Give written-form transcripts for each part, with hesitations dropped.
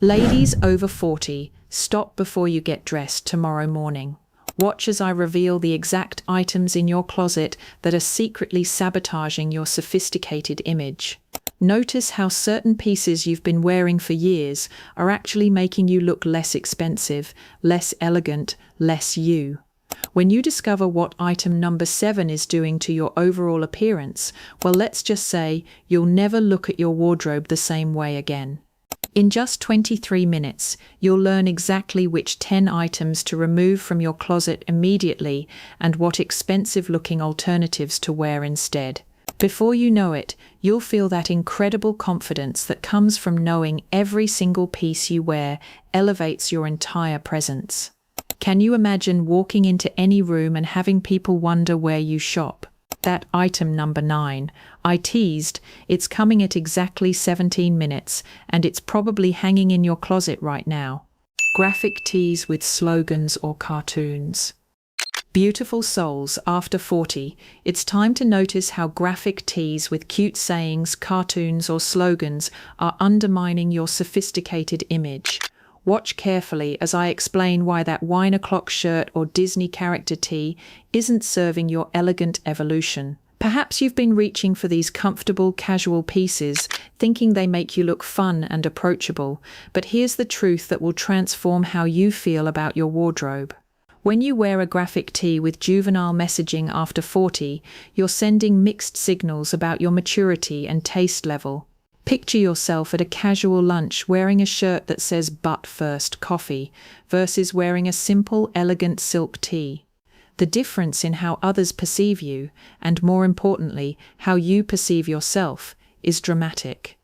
Ladies over 40, stop before you get dressed tomorrow morning. Watch as I reveal the exact items in your closet that are secretly sabotaging your sophisticated image. Notice how certain pieces you've been wearing for years are actually making you look less expensive, less elegant, less you. When you discover what item number 7 is doing to your overall appearance, well, let's just say you'll never look at your wardrobe the same way again. In just 23 minutes, you'll learn exactly which 10 items to remove from your closet immediately and what expensive-looking alternatives to wear instead. Before you know it, you'll feel that incredible confidence that comes from knowing every single piece you wear elevates your entire presence. Can you imagine walking into any room and having people wonder where you shop? That item number 9, I teased, it's coming at exactly 17 minutes, and it's probably hanging in your closet right now. Graphic tees with slogans or cartoons. Beautiful souls, after 40, it's time to notice how graphic tees with cute sayings, cartoons, or slogans are undermining your sophisticated image. Watch carefully as I explain why that wine o'clock shirt or Disney character tee isn't serving your elegant evolution. Perhaps you've been reaching for these comfortable, casual pieces, thinking they make you look fun and approachable, but here's the truth that will transform how you feel about your wardrobe. When you wear a graphic tee with juvenile messaging after 40, you're sending mixed signals about your maturity and taste level. Picture yourself at a casual lunch wearing a shirt that says "But first, coffee" versus wearing a simple, elegant silk tee. The difference in how others perceive you, and more importantly, how you perceive yourself, is dramatic.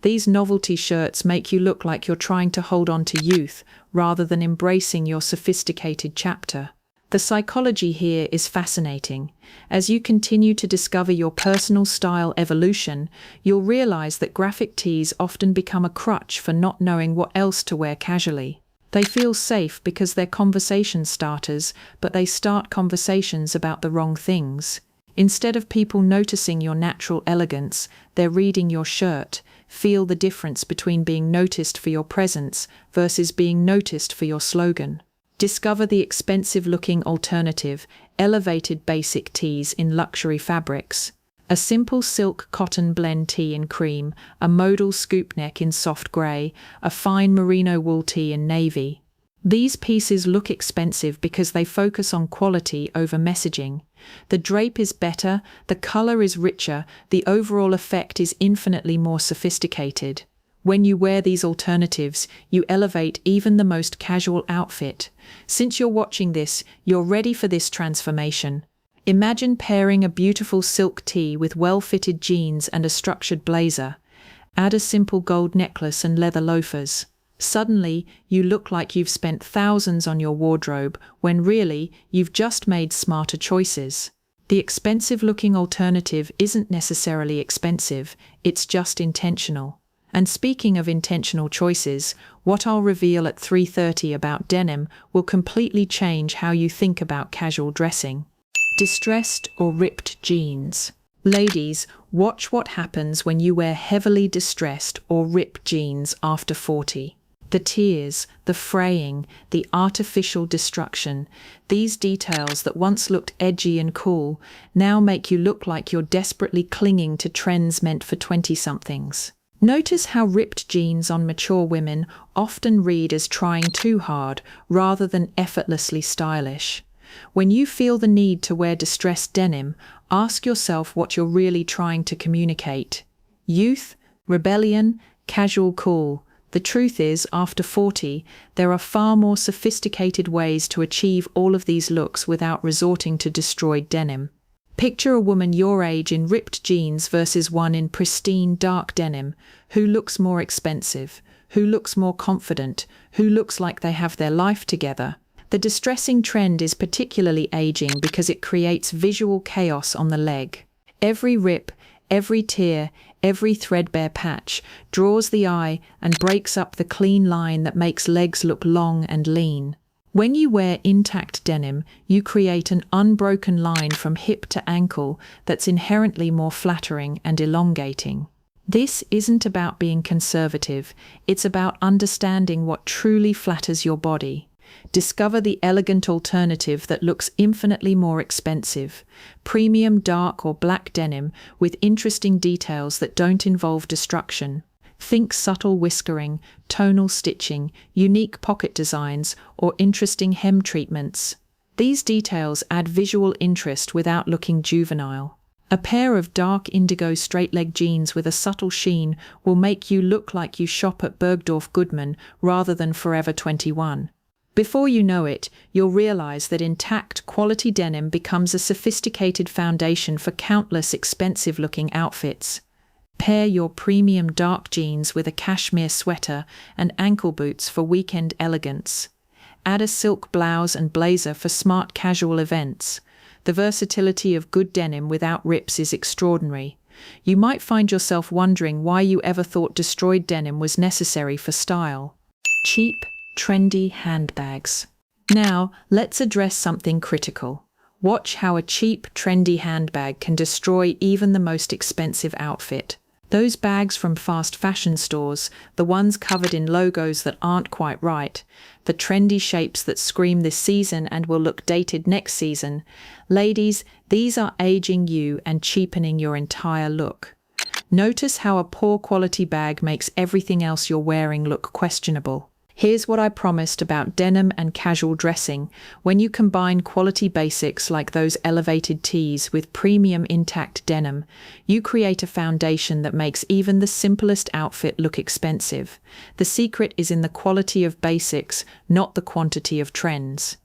These novelty shirts make you look like you're trying to hold on to youth rather than embracing your sophisticated chapter. The psychology here is fascinating. As you continue to discover your personal style evolution, you'll realize that graphic tees often become a crutch for not knowing what else to wear casually. They feel safe because they're conversation starters, but they start conversations about the wrong things. Instead of people noticing your natural elegance, they're reading your shirt. Feel the difference between being noticed for your presence versus being noticed for your slogan. Discover the expensive-looking alternative, elevated basic tees in luxury fabrics. A simple silk cotton blend tee in cream, a modal scoop neck in soft grey, a fine merino wool tee in navy. These pieces look expensive because they focus on quality over messaging. The drape is better, the colour is richer, the overall effect is infinitely more sophisticated. When you wear these alternatives, you elevate even the most casual outfit. Since you're watching this, you're ready for this transformation. Imagine pairing a beautiful silk tee with well-fitted jeans and a structured blazer. Add a simple gold necklace and leather loafers. Suddenly, you look like you've spent thousands on your wardrobe, when really, you've just made smarter choices. The expensive-looking alternative isn't necessarily expensive, it's just intentional. And speaking of intentional choices, what I'll reveal at 3:30 about denim will completely change how you think about casual dressing. Distressed or ripped jeans. Ladies, watch what happens when you wear heavily distressed or ripped jeans after 40. The tears, the fraying, the artificial destruction, these details that once looked edgy and cool now make you look like you're desperately clinging to trends meant for 20-somethings. Notice how ripped jeans on mature women often read as trying too hard rather than effortlessly stylish. When you feel the need to wear distressed denim, ask yourself what you're really trying to communicate. Youth, rebellion, casual cool. The truth is, after 40, there are far more sophisticated ways to achieve all of these looks without resorting to destroyed denim. Picture a woman your age in ripped jeans versus one in pristine dark denim. Who looks more expensive? Who looks more confident? Who looks like they have their life together? The distressing trend is particularly aging because it creates visual chaos on the leg. Every rip, every tear, every threadbare patch draws the eye and breaks up the clean line that makes legs look long and lean. When you wear intact denim, you create an unbroken line from hip to ankle that's inherently more flattering and elongating. This isn't about being conservative, it's about understanding what truly flatters your body. Discover the elegant alternative that looks infinitely more expensive. Premium dark or black denim with interesting details that don't involve destruction. Think subtle whiskering, tonal stitching, unique pocket designs, or interesting hem treatments. These details add visual interest without looking juvenile. A pair of dark indigo straight-leg jeans with a subtle sheen will make you look like you shop at Bergdorf Goodman rather than Forever 21. Before you know it, you'll realize that intact quality denim becomes a sophisticated foundation for countless expensive-looking outfits. Pair your premium dark jeans with a cashmere sweater and ankle boots for weekend elegance. Add a silk blouse and blazer for smart casual events. The versatility of good denim without rips is extraordinary. You might find yourself wondering why you ever thought destroyed denim was necessary for style. Cheap, trendy handbags. Now, let's address something critical. Watch how a cheap, trendy handbag can destroy even the most expensive outfit. Those bags from fast fashion stores, the ones covered in logos that aren't quite right, the trendy shapes that scream this season and will look dated next season. Ladies, these are aging you and cheapening your entire look. Notice how a poor quality bag makes everything else you're wearing look questionable. Here's what I promised about denim and casual dressing. When you combine quality basics like those elevated tees with premium intact denim, you create a foundation that makes even the simplest outfit look expensive. The secret is in the quality of basics, not the quantity of trends.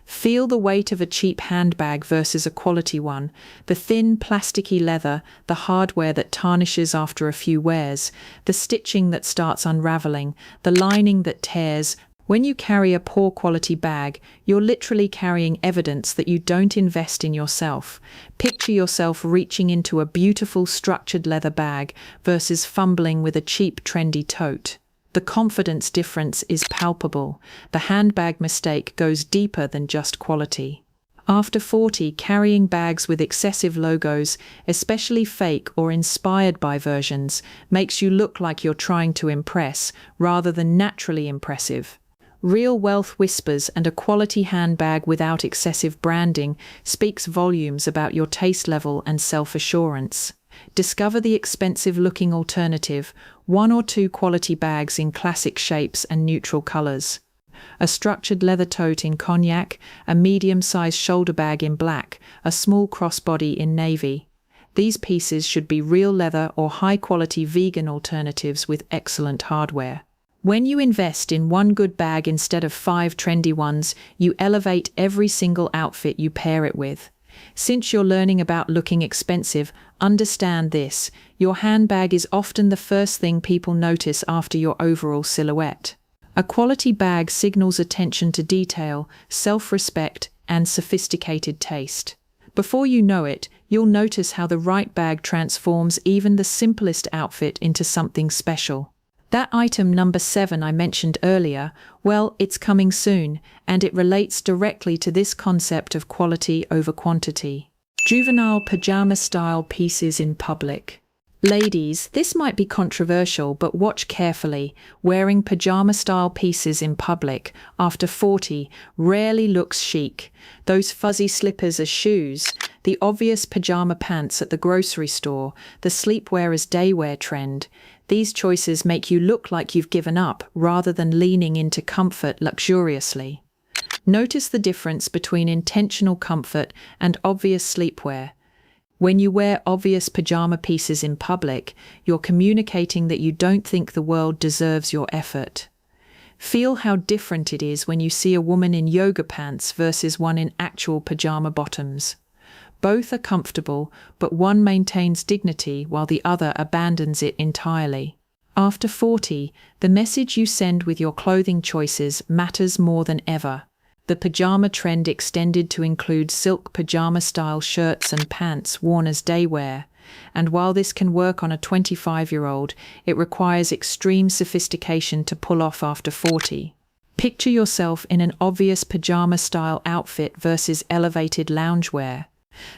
Feel the weight of a cheap handbag versus a quality one, the thin, plasticky leather, the hardware that tarnishes after a few wears, the stitching that starts unraveling, the lining that tears. When you carry a poor quality bag, you're literally carrying evidence that you don't invest in yourself. Picture yourself reaching into a beautiful structured leather bag versus fumbling with a cheap, trendy tote. The confidence difference is palpable. The handbag mistake goes deeper than just quality. After 40, carrying bags with excessive logos, especially fake or inspired by versions, makes you look like you're trying to impress rather than naturally impressive. Real wealth whispers, and a quality handbag without excessive branding speaks volumes about your taste level and self-assurance. Discover the expensive-looking alternative, 1 or 2 quality bags in classic shapes and neutral colors. A structured leather tote in cognac, a medium-sized shoulder bag in black, a small crossbody in navy. These pieces should be real leather or high-quality vegan alternatives with excellent hardware. When you invest in one good bag instead of 5 trendy ones, you elevate every single outfit you pair it with. Since you're learning about looking expensive, understand this: your handbag is often the first thing people notice after your overall silhouette. A quality bag signals attention to detail, self-respect, and sophisticated taste. Before you know it, you'll notice how the right bag transforms even the simplest outfit into something special. That item number 7 I mentioned earlier, well, it's coming soon, and it relates directly to this concept of quality over quantity. Juvenile pajama-style pieces in public. Ladies, this might be controversial, but watch carefully. Wearing pajama-style pieces in public after 40 rarely looks chic. Those fuzzy slippers as shoes, the obvious pajama pants at the grocery store, the sleepwear as daywear trend. These choices make you look like you've given up rather than leaning into comfort luxuriously. Notice the difference between intentional comfort and obvious sleepwear. When you wear obvious pajama pieces in public, you're communicating that you don't think the world deserves your effort. Feel how different it is when you see a woman in yoga pants versus one in actual pajama bottoms. Both are comfortable, but one maintains dignity while the other abandons it entirely. After 40, the message you send with your clothing choices matters more than ever. The pajama trend extended to include silk pajama-style shirts and pants worn as daywear, and while this can work on a 25-year-old, it requires extreme sophistication to pull off after 40. Picture yourself in an obvious pajama-style outfit versus elevated loungewear.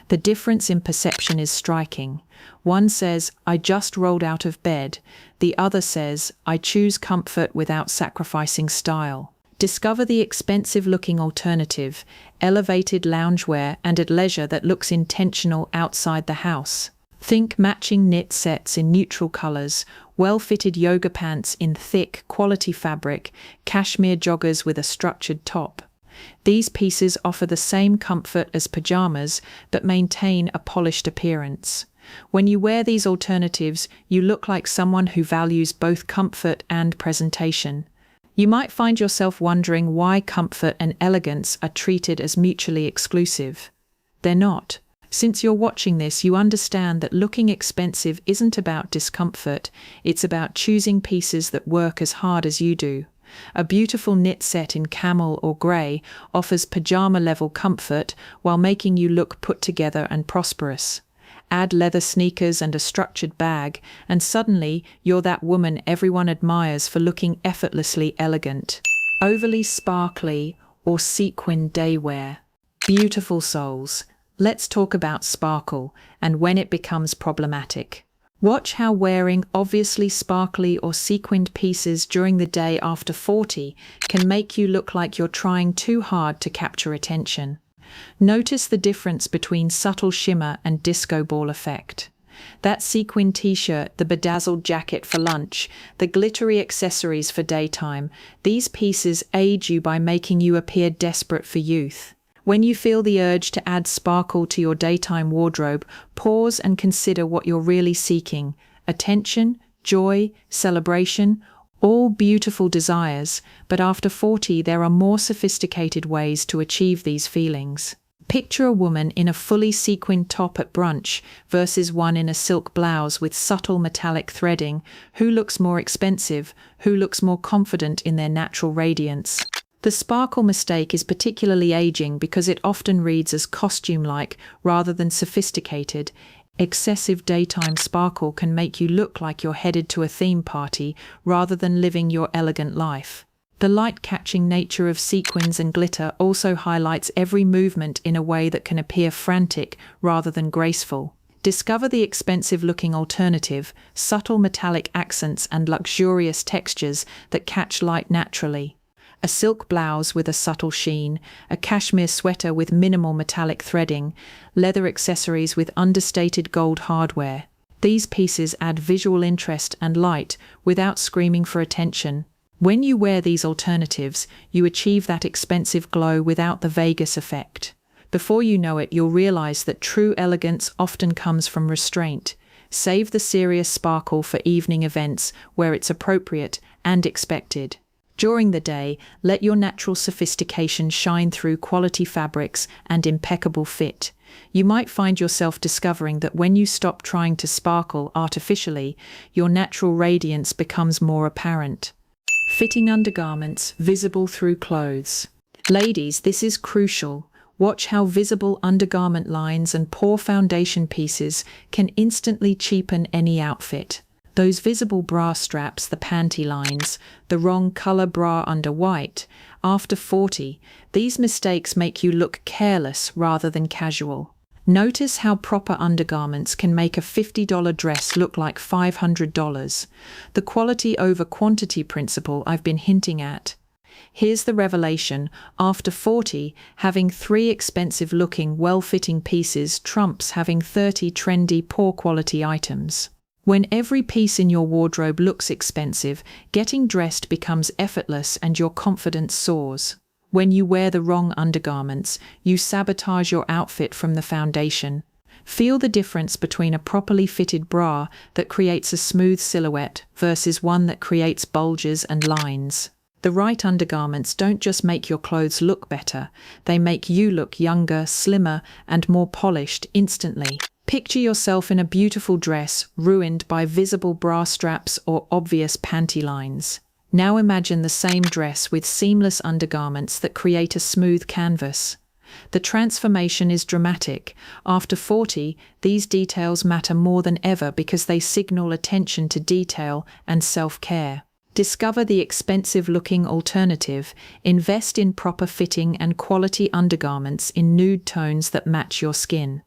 The difference in perception is striking. One says, "I just rolled out of bed." The other says, "I choose comfort without sacrificing style." Discover the expensive-looking alternative, elevated loungewear and at leisure that looks intentional outside the house. Think matching knit sets in neutral colors, well-fitted yoga pants in thick, quality fabric, cashmere joggers with a structured top. These pieces offer the same comfort as pajamas, but maintain a polished appearance. When you wear these alternatives, you look like someone who values both comfort and presentation. You might find yourself wondering why comfort and elegance are treated as mutually exclusive. They're not. Since you're watching this, you understand that looking expensive isn't about discomfort, it's about choosing pieces that work as hard as you do. A beautiful knit set in camel or grey offers pajama-level comfort while making you look put together and prosperous. Add leather sneakers and a structured bag, and suddenly you're that woman everyone admires for looking effortlessly elegant. Overly sparkly or sequin day wear. Beautiful souls. Let's talk about sparkle and when it becomes problematic. Watch how wearing obviously sparkly or sequined pieces during the day after 40 can make you look like you're trying too hard to capture attention. Notice the difference between subtle shimmer and disco ball effect. That sequin t-shirt, the bedazzled jacket for lunch, the glittery accessories for daytime, these pieces aid you by making you appear desperate for youth. When you feel the urge to add sparkle to your daytime wardrobe, pause and consider what you're really seeking. Attention, joy, celebration, all beautiful desires, but after 40 there are more sophisticated ways to achieve these feelings. Picture a woman in a fully sequined top at brunch versus one in a silk blouse with subtle metallic threading. Who looks more expensive? Who looks more confident in their natural radiance? The sparkle mistake is particularly aging because it often reads as costume-like rather than sophisticated. Excessive daytime sparkle can make you look like you're headed to a theme party rather than living your elegant life. The light-catching nature of sequins and glitter also highlights every movement in a way that can appear frantic rather than graceful. Discover the expensive-looking alternative, subtle metallic accents and luxurious textures that catch light naturally. A silk blouse with a subtle sheen, a cashmere sweater with minimal metallic threading, leather accessories with understated gold hardware. These pieces add visual interest and light without screaming for attention. When you wear these alternatives, you achieve that expensive glow without the Vegas effect. Before you know it, you'll realize that true elegance often comes from restraint. Save the serious sparkle for evening events where it's appropriate and expected. During the day, let your natural sophistication shine through quality fabrics and impeccable fit. You might find yourself discovering that when you stop trying to sparkle artificially, your natural radiance becomes more apparent. Fitting undergarments visible through clothes. Ladies, this is crucial. Watch how visible undergarment lines and poor foundation pieces can instantly cheapen any outfit. Those visible bra straps, the panty lines, the wrong color bra under white. After 40, these mistakes make you look careless rather than casual. Notice how proper undergarments can make a $50 dress look like $500. The quality over quantity principle I've been hinting at. Here's the revelation. After 40, having 3 expensive-looking, well-fitting pieces trumps having 30 trendy, poor-quality items. When every piece in your wardrobe looks expensive, getting dressed becomes effortless and your confidence soars. When you wear the wrong undergarments, you sabotage your outfit from the foundation. Feel the difference between a properly fitted bra that creates a smooth silhouette versus one that creates bulges and lines. The right undergarments don't just make your clothes look better, they make you look younger, slimmer, and more polished instantly. Picture yourself in a beautiful dress ruined by visible bra straps or obvious panty lines. Now imagine the same dress with seamless undergarments that create a smooth canvas. The transformation is dramatic. After 40, these details matter more than ever because they signal attention to detail and self-care. Discover the expensive-looking alternative. Invest in proper fitting and quality undergarments in nude tones that match your skin.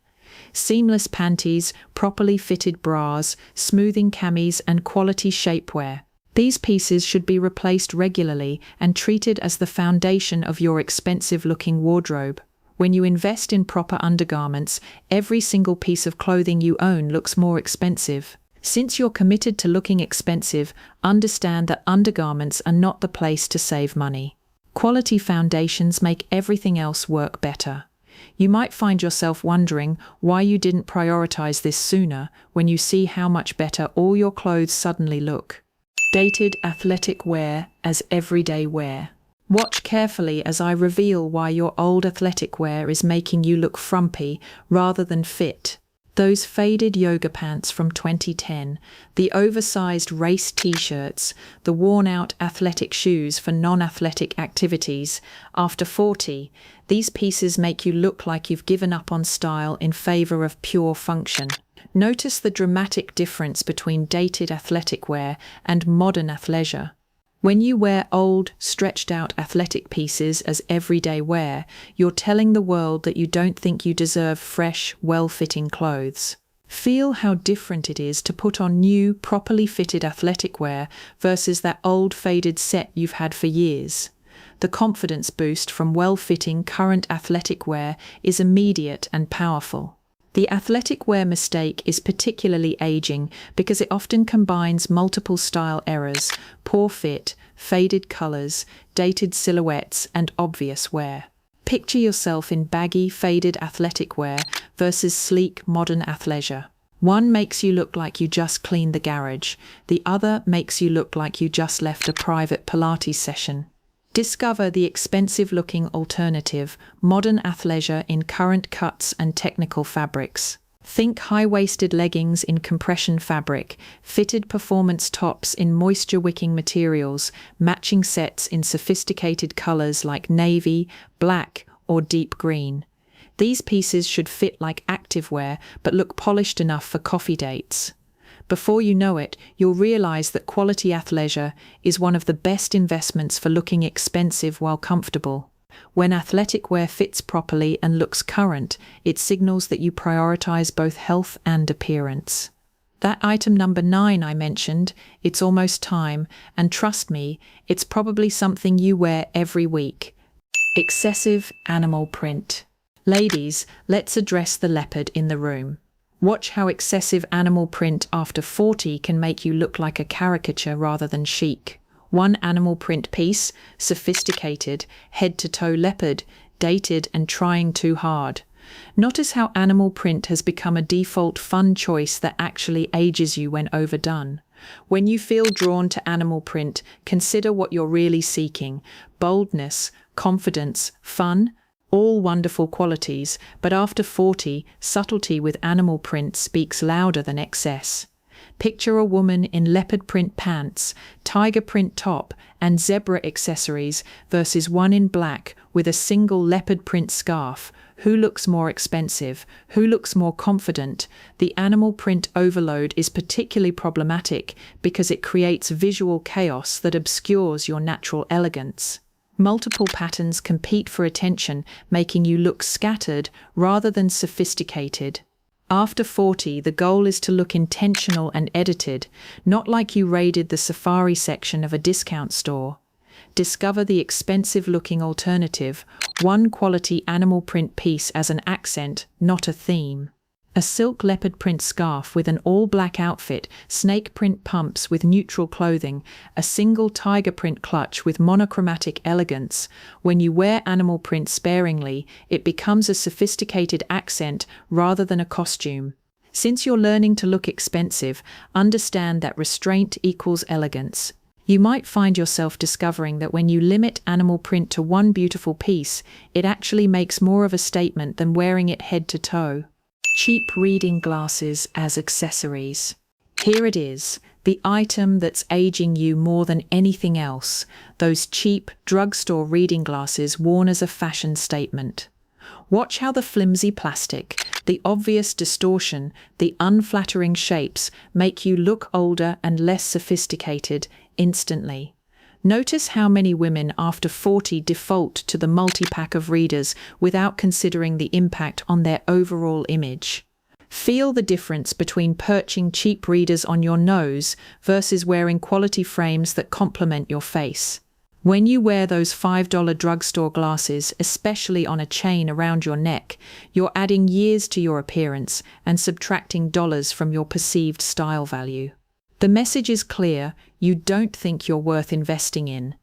Seamless panties, properly fitted bras, smoothing camis, and quality shapewear. These pieces should be replaced regularly and treated as the foundation of your expensive-looking wardrobe. When you invest in proper undergarments, every single piece of clothing you own looks more expensive. Since you're committed to looking expensive, understand that undergarments are not the place to save money. Quality foundations make everything else work better. You might find yourself wondering why you didn't prioritize this sooner when you see how much better all your clothes suddenly look. Dated athletic wear as everyday wear. Watch carefully as I reveal why your old athletic wear is making you look frumpy rather than fit. Those faded yoga pants from 2010, the oversized race t-shirts, the worn-out athletic shoes for non-athletic activities. After 40, these pieces make you look like you've given up on style in favor of pure function. Notice the dramatic difference between dated athletic wear and modern athleisure. When you wear old, stretched-out athletic pieces as everyday wear, you're telling the world that you don't think you deserve fresh, well-fitting clothes. Feel how different it is to put on new, properly fitted athletic wear versus that old, faded set you've had for years. The confidence boost from well-fitting current athletic wear is immediate and powerful. The athletic wear mistake is particularly aging because it often combines multiple style errors, poor fit, faded colors, dated silhouettes, and obvious wear. Picture yourself in baggy, faded athletic wear versus sleek, modern athleisure. One makes you look like you just cleaned the garage. The other makes you look like you just left a private Pilates session. Discover the expensive-looking alternative, modern athleisure in current cuts and technical fabrics. Think high-waisted leggings in compression fabric, fitted performance tops in moisture-wicking materials, matching sets in sophisticated colors like navy, black, or deep green. These pieces should fit like activewear but look polished enough for coffee dates. Before you know it, you'll realize that quality athleisure is one of the best investments for looking expensive while comfortable. When athletic wear fits properly and looks current, it signals that you prioritize both health and appearance. That item number 9 I mentioned, it's almost time, and trust me, it's probably something you wear every week. Excessive animal print. Ladies, let's address the leopard in the room. Watch how excessive animal print after 40 can make you look like a caricature rather than chic. One animal print piece, sophisticated, head-to-toe leopard, dated and trying too hard. Notice how animal print has become a default fun choice that actually ages you when overdone. When you feel drawn to animal print, consider what you're really seeking: boldness, confidence, fun. All wonderful qualities, but after 40, subtlety with animal print speaks louder than excess. Picture a woman in leopard print pants, tiger print top, and zebra accessories versus one in black with a single leopard print scarf. Who looks more expensive? Who looks more confident? The animal print overload is particularly problematic because it creates visual chaos that obscures your natural elegance. Multiple patterns compete for attention, making you look scattered rather than sophisticated. After 40, the goal is to look intentional and edited, not like you raided the safari section of a discount store. Discover the expensive-looking alternative, one quality animal print piece as an accent, not a theme. A silk leopard print scarf with an all-black outfit, snake print pumps with neutral clothing, a single tiger print clutch with monochromatic elegance. When you wear animal print sparingly, it becomes a sophisticated accent rather than a costume. Since you're learning to look expensive, understand that restraint equals elegance. You might find yourself discovering that when you limit animal print to one beautiful piece, it actually makes more of a statement than wearing it head to toe. Cheap reading glasses as accessories. Here it is, the item that's aging you more than anything else, those cheap drugstore reading glasses worn as a fashion statement. Watch how the flimsy plastic, the obvious distortion, the unflattering shapes make you look older and less sophisticated instantly. Notice how many women after 40 default to the multi-pack of readers without considering the impact on their overall image. Feel the difference between perching cheap readers on your nose versus wearing quality frames that complement your face. When you wear those $5 drugstore glasses, especially on a chain around your neck, you're adding years to your appearance and subtracting dollars from your perceived style value. The message is clear: you don't think you're worth investing in.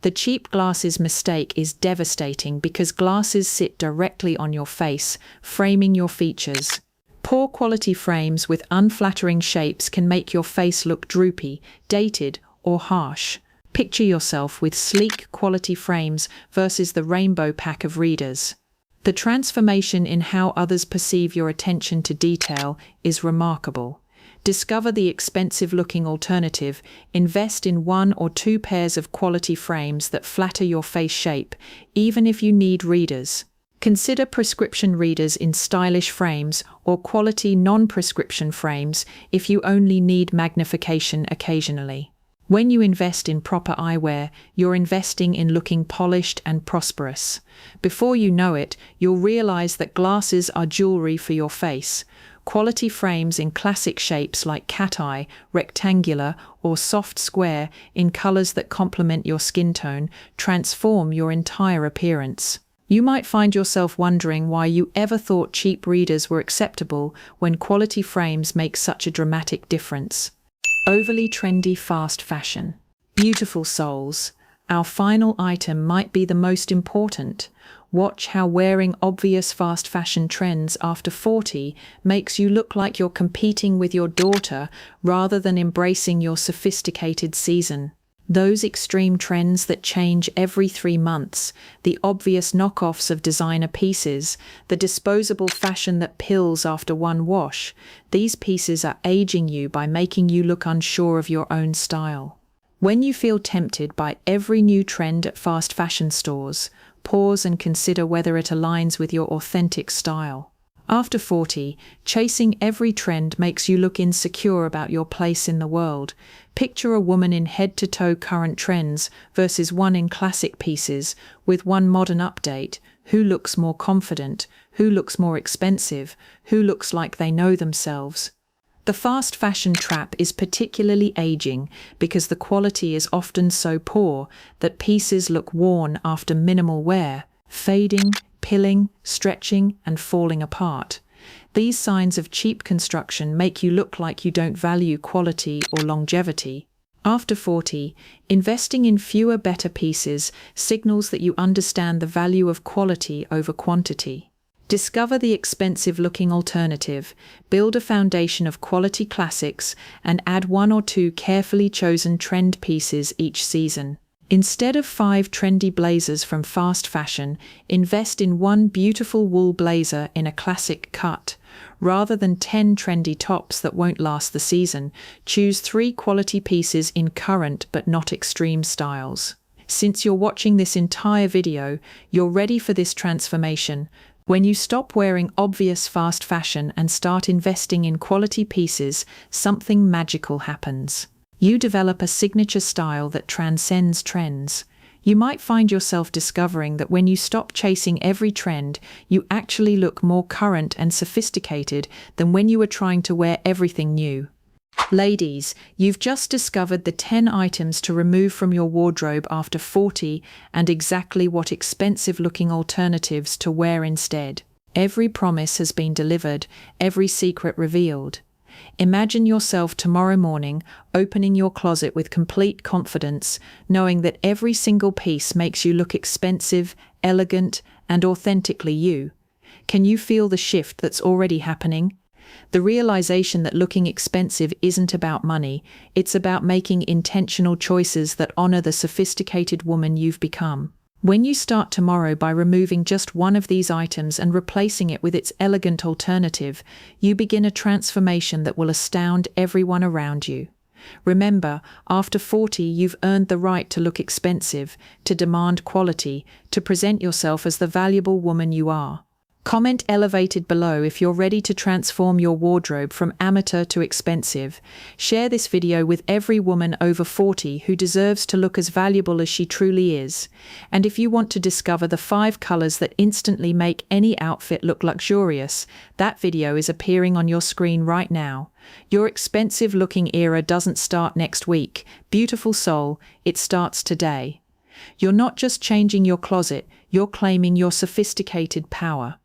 The cheap glasses mistake is devastating because glasses sit directly on your face, framing your features. Poor quality frames with unflattering shapes can make your face look droopy, dated, or harsh. Picture yourself with sleek quality frames versus the rainbow pack of readers. The transformation in how others perceive your attention to detail is remarkable. Discover the expensive-looking alternative. Invest in 1 or 2 pairs of quality frames that flatter your face shape, even if you need readers. Consider prescription readers in stylish frames or quality non-prescription frames if you only need magnification occasionally. When you invest in proper eyewear, you're investing in looking polished and prosperous. Before you know it, you'll realize that glasses are jewelry for your face. Quality frames in classic shapes like cat eye, rectangular, or soft square in colors that complement your skin tone transform your entire appearance. You might find yourself wondering why you ever thought cheap readers were acceptable when quality frames make such a dramatic difference. Overly trendy fast fashion. Beautiful souls, our final item might be the most important. Watch how wearing obvious fast fashion trends after 40 makes you look like you're competing with your daughter rather than embracing your sophisticated season. Those extreme trends that change every 3 months, the obvious knockoffs of designer pieces, the disposable fashion that pills after one wash, these pieces are aging you by making you look unsure of your own style. When you feel tempted by every new trend at fast fashion stores, pause and consider whether it aligns with your authentic style. After 40, chasing every trend makes you look insecure about your place in the world. Picture a woman in head-to-toe current trends versus one in classic pieces, with one modern update. Who looks more confident? Who looks more expensive? Who looks like they know themselves? The fast fashion trap is particularly aging because the quality is often so poor that pieces look worn after minimal wear, fading, pilling, stretching, and falling apart. These signs of cheap construction make you look like you don't value quality or longevity. After 40, investing in fewer better pieces signals that you understand the value of quality over quantity. Discover the expensive-looking alternative, build a foundation of quality classics, and add 1 or 2 carefully chosen trend pieces each season. Instead of 5 trendy blazers from fast fashion, invest in 1 beautiful wool blazer in a classic cut. Rather than 10 trendy tops that won't last the season, choose 3 quality pieces in current but not extreme styles. Since you're watching this entire video, you're ready for this transformation. When you stop wearing obvious fast fashion and start investing in quality pieces, something magical happens. You develop a signature style that transcends trends. You might find yourself discovering that when you stop chasing every trend, you actually look more current and sophisticated than when you were trying to wear everything new. Ladies, you've just discovered the 10 items to remove from your wardrobe after 40 and exactly what expensive-looking alternatives to wear instead. Every promise has been delivered, every secret revealed. Imagine yourself tomorrow morning opening your closet with complete confidence, knowing that every single piece makes you look expensive, elegant, and authentically you. Can you feel the shift that's already happening? The realization that looking expensive isn't about money, it's about making intentional choices that honor the sophisticated woman you've become. When you start tomorrow by removing just one of these items and replacing it with its elegant alternative, you begin a transformation that will astound everyone around you. Remember, after 40, you've earned the right to look expensive, to demand quality, to present yourself as the valuable woman you are. Comment elevated below if you're ready to transform your wardrobe from amateur to expensive. Share this video with every woman over 40 who deserves to look as valuable as she truly is. And if you want to discover the 5 colors that instantly make any outfit look luxurious, that video is appearing on your screen right now. Your expensive-looking era doesn't start next week. Beautiful soul, it starts today. You're not just changing your closet, you're claiming your sophisticated power.